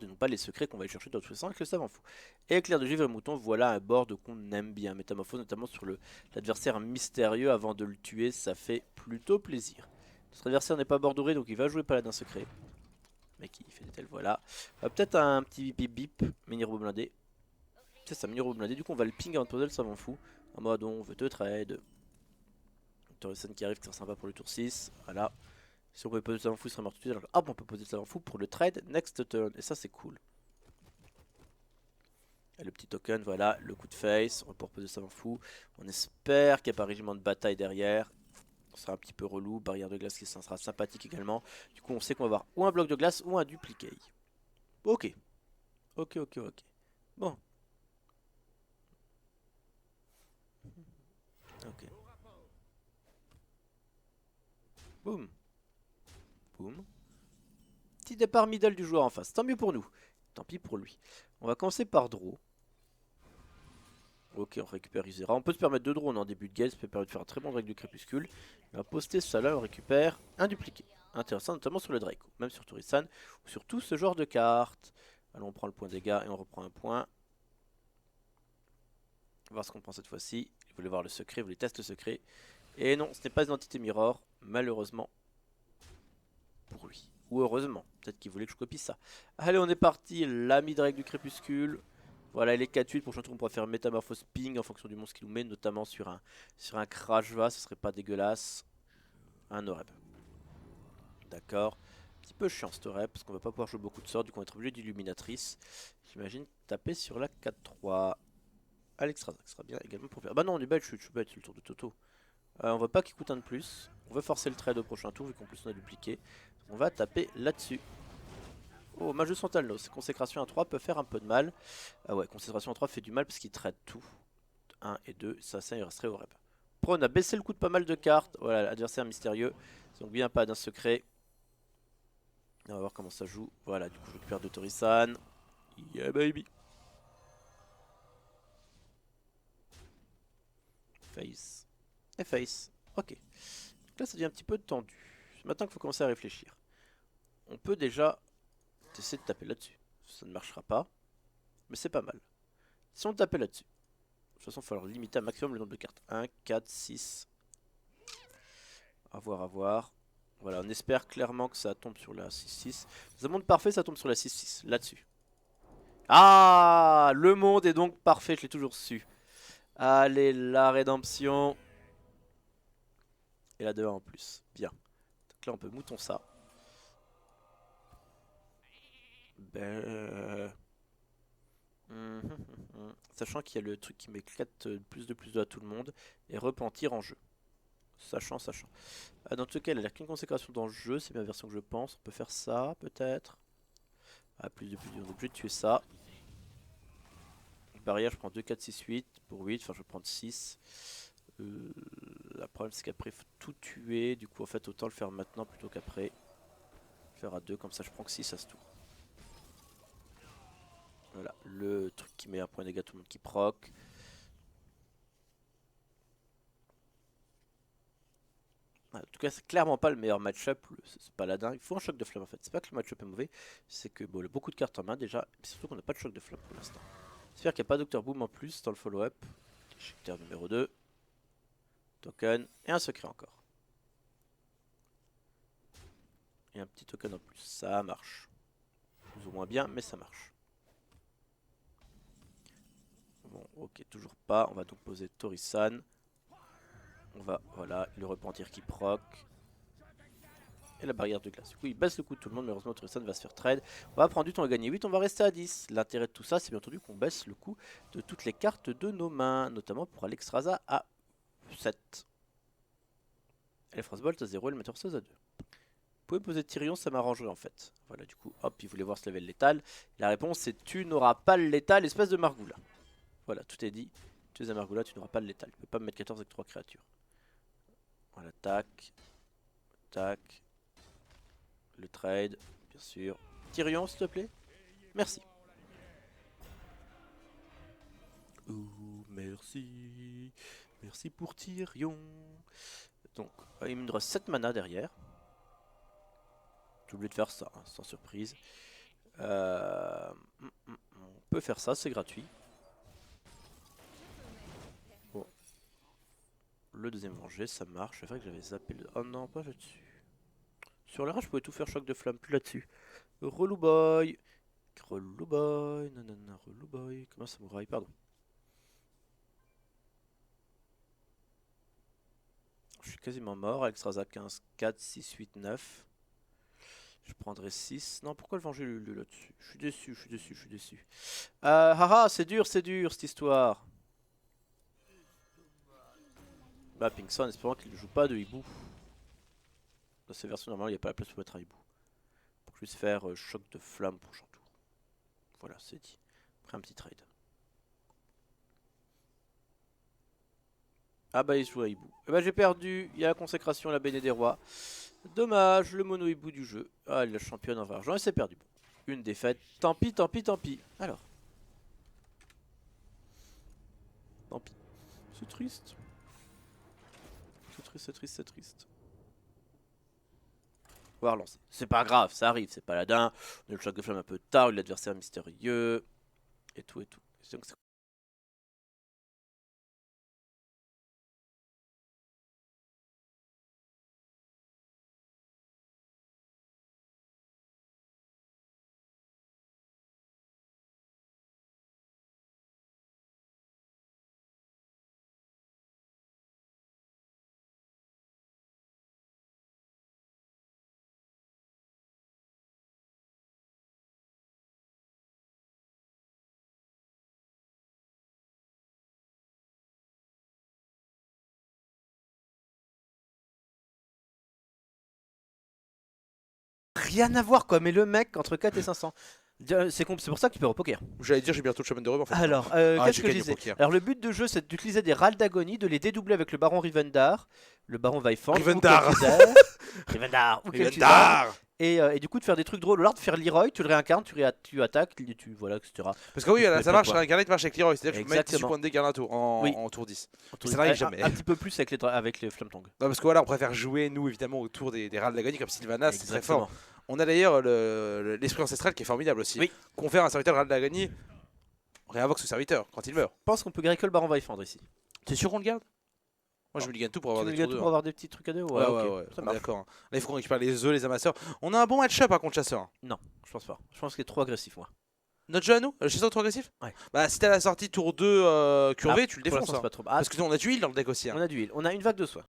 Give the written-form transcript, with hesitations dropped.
et non pas les secrets qu'on va aller chercher dans tous les sens avec le savant fou. Éclair de givre et mouton, voilà un board qu'on aime bien. Métamorphose notamment sur l'adversaire mystérieux avant de le tuer, ça fait plutôt plaisir. Notre adversaire n'est pas bordoré donc il va jouer paladin secret. Mais qui fait des tels, voilà. Peut-être un petit bip bip, mini robot blindé. C'est ça, mini robot blindé. Du coup on va le ping avant de poser le savant fou. En mode on veut te trade. Torreson qui arrive, qui sera sympa pour le tour 6. Voilà. Si on peut poser le savant fou, il sera mort tout de suite. Alors, hop, on peut poser le savant fou pour le trade next turn. Et ça, c'est cool. Et le petit token, voilà, le coup de face. On va pouvoir poser le savant fou. On espère qu'il n'y a pas régiment de bataille derrière. Ça sera un petit peu relou. Barrière de glace qui sera sympathique également. Du coup, on sait qu'on va avoir ou un bloc de glace ou un duplicate. Ok. Ok, ok, ok. Bon. Ok. Boum. Boum. Petit départ middle du joueur en face. Tant mieux pour nous. Tant pis pour lui. On va commencer par draw. Ok, on récupère Isera. On peut se permettre 2 drones en début de game, ça peut permettre de faire un très bon Drake de crépuscule. On va poster ça là, on récupère un dupliqué. Intéressant, notamment sur le Draco, même sur Torisan, ou sur tout ce genre de cartes. Allons, on prend le point dégâts et on reprend un point. On va voir ce qu'on prend cette fois-ci. Il voulait voir le secret, il voulait tester le secret. Et non, ce n'est pas une entité mirror, malheureusement pour lui. Ou heureusement, peut-être qu'il voulait que je copie ça. Allez, on est parti, l'ami Drake du crépuscule. Voilà, les 4-8, prochain tour on pourra faire métamorphose ping en fonction du monstre qu'il nous met, notamment sur un Krashva, ce serait pas dégueulasse. Un Oreb. D'accord. Un petit peu chiant ce Oreb, parce qu'on va pas pouvoir jouer beaucoup de sorts, du coup on va être obligé d'illuminatrice. J'imagine taper sur la 4-3. Alexstrasza, ça sera bien également pour faire. Bah non, on est bête, je suis bête, c'est le tour de Toto. On veut pas qu'il coûte un de plus. On veut forcer le trade au prochain tour, vu qu'en plus on a dupliqué. On va taper là-dessus. Oh, mage de Santalnos, consécration à 3 peut faire un peu de mal. Ah ouais, consécration à 3 fait du mal parce qu'il traite tout. 1 et 2, ça il resterait au rep. Pro, on a baissé le coût de pas mal de cartes. Voilà, l'adversaire mystérieux. Donc bien pas d'un secret. On va voir comment ça joue. Voilà, du coup je récupère de Torisan. Yeah baby. Face. Et face. Ok. Donc là ça devient un petit peu tendu. C'est maintenant qu'il faut commencer à réfléchir. On peut déjà essayer de taper là-dessus. Ça ne marchera pas. Mais c'est pas mal. Si on tapait là-dessus. De toute façon, il va falloir limiter un maximum le nombre de cartes. 1, 4, 6. À voir, à voir. Voilà, on espère clairement que ça tombe sur la 6-6. Dans un monde parfait, ça tombe sur la 6-6, là-dessus. Ah, le monde est donc parfait, je l'ai toujours su. Allez, la rédemption. Et la 2 en plus, bien. Donc là, on peut mouton ça. Ben... Sachant qu'il y a le truc qui m'éclate plus de à tout le monde. Et repentir en jeu. Sachant, sachant. Dans tout cas, il n'y a qu'une consécration dans le jeu, c'est ma version que je pense. On peut faire ça, peut-être. Ah, plus, on est obligé de tuer ça. Barrière, je prends 2, 4, 6, 8 pour 8, enfin je vais prendre 6. Le problème c'est qu'après il faut tout tuer, du coup en fait autant le faire maintenant plutôt qu'après. Faire à 2, comme ça je prends que 6 à ce tour. Voilà, le truc qui met un point de dégâts, tout le monde qui proc. En tout cas c'est clairement pas le meilleur match-up, c'est paladin, il faut un choc de flamme en fait. C'est pas que le match-up est mauvais, c'est que bon, il a beaucoup de cartes en main déjà, et surtout qu'on n'a pas de choc de flamme pour l'instant. J'espère qu'il n'y a pas Dr Boom en plus dans le follow-up. Éjecteur numéro 2. Token, et un secret encore. Et un petit token en plus, ça marche. Plus ou moins bien, mais ça marche. Bon, ok, toujours pas. On va donc poser Torisan. On va, voilà, le repentir qui proc. Et la barrière de glace. Du coup, il baisse le coût de tout le monde, mais heureusement, Torisan va se faire trade. On va prendre du temps à gagner 8, on va rester à 10. L'intérêt de tout ça, c'est bien entendu qu'on baisse le coût de toutes les cartes de nos mains, notamment pour Alexstrasza à 7. Et les Frostbolt à 0 et le Métamorphose à 2. Vous pouvez poser Tyrion, ça m'arrangerait en fait. Voilà, du coup, hop, il voulait voir ce level létal. La réponse c'est tu n'auras pas le létal, espèce de Margoula. Voilà, tout est dit. Tu es un Margoula, tu n'auras pas le létal. Tu peux pas me mettre 14 avec 3 créatures. Voilà, tac. Tac. Le trade, bien sûr. Tyrion, s'il te plaît. Merci. Ouh, merci. Merci pour Tyrion. Donc, il me reste 7 mana derrière. J'ai oublié de faire ça, hein, sans surprise. On peut faire ça, c'est gratuit. Bon. Le deuxième rangé, ça marche. C'est vrai que j'avais zappé le... Oh non, pas là-dessus. Sur les rangs, je pouvais tout faire choc de flamme, plus là-dessus. Relou boy. Relou boy. Nanana, relou boy. Comment ça mouraille, pardon. Je suis quasiment mort avec Straza 15, 4, 6, 8, 9. Je prendrai 6. Non, pourquoi le venger Lulu là-dessus? Je suis déçu, je suis déçu, je suis déçu. Haha, c'est dur cette histoire. Bah, Pinkson, espérons qu'il ne joue pas de hibou. Dans ces versions, normalement, il n'y a pas la place pour mettre un hibou. Pour que je puisse faire choc de flamme prochain tour. Voilà, c'est dit. Après un petit trade. Ah bah, il joue à hibou. Et bah, j'ai perdu. Il y a la consécration à la Béné des Rois. Dommage, le mono hibou du jeu. Ah, il la championne en argent et c'est perdu. Bon, une défaite. Tant pis, tant pis, tant pis. Alors. Tant pis. C'est triste. C'est triste, c'est triste, c'est triste. On va relancer. C'est pas grave, ça arrive, c'est paladin. On a le choc de flamme un peu tard, l'adversaire mystérieux. Et tout, et tout. Donc, rien à voir quoi, mais le mec entre 4 et 500. C'est pour ça que tu peux au poker. J'allais dire j'ai bientôt le chaman de rub en fait. Alors, qu'est-ce que je disais? Alors le but de jeu c'est d'utiliser des râles d'agonie, de les dédoubler avec le baron Rivendar, le baron Vaifant, Rivendar. Rivendar ou Rivendar. Et du coup de faire des trucs drôles, au lieu de faire Leroy, tu le réincarnes, tu attaques, voilà, etc. Parce que oui, ça marche, réincarner marche avec Leroy, c'est-à-dire que tu peux mettre 18 Exactement. points de dégâts un tour en tour 10. Ça n'arrive jamais. Un petit peu plus avec les flammes tongs. Non, parce que voilà, on préfère jouer nous évidemment autour des râles d'agonie comme Sylvanas, c'est très fort. On a d'ailleurs l'esprit ancestral qui est formidable aussi. Oui. Confère un serviteur de râle d'agonie, on réinvoque ce serviteur quand il meurt. Je pense qu'on peut griller que le baron Vaifandre ici. T'es sûr qu'on le garde? Moi je me gagne tout pour avoir des tours 2. Pour avoir des petits trucs à deux. Ouais, d'accord. Là il faut qu'on récupère les œufs, les amasseurs. On a un bon match-up contre chasseur. Non, je pense pas. Je pense qu'il est trop agressif moi. Notre jeu à nous, le chasseur trop agressif? Ouais. Bah si t'as la sortie tour 2 curvé, tu le défonces. Pas trop... Parce que on a du heal dans le deck aussi. On a du heal. On a une vague de soie.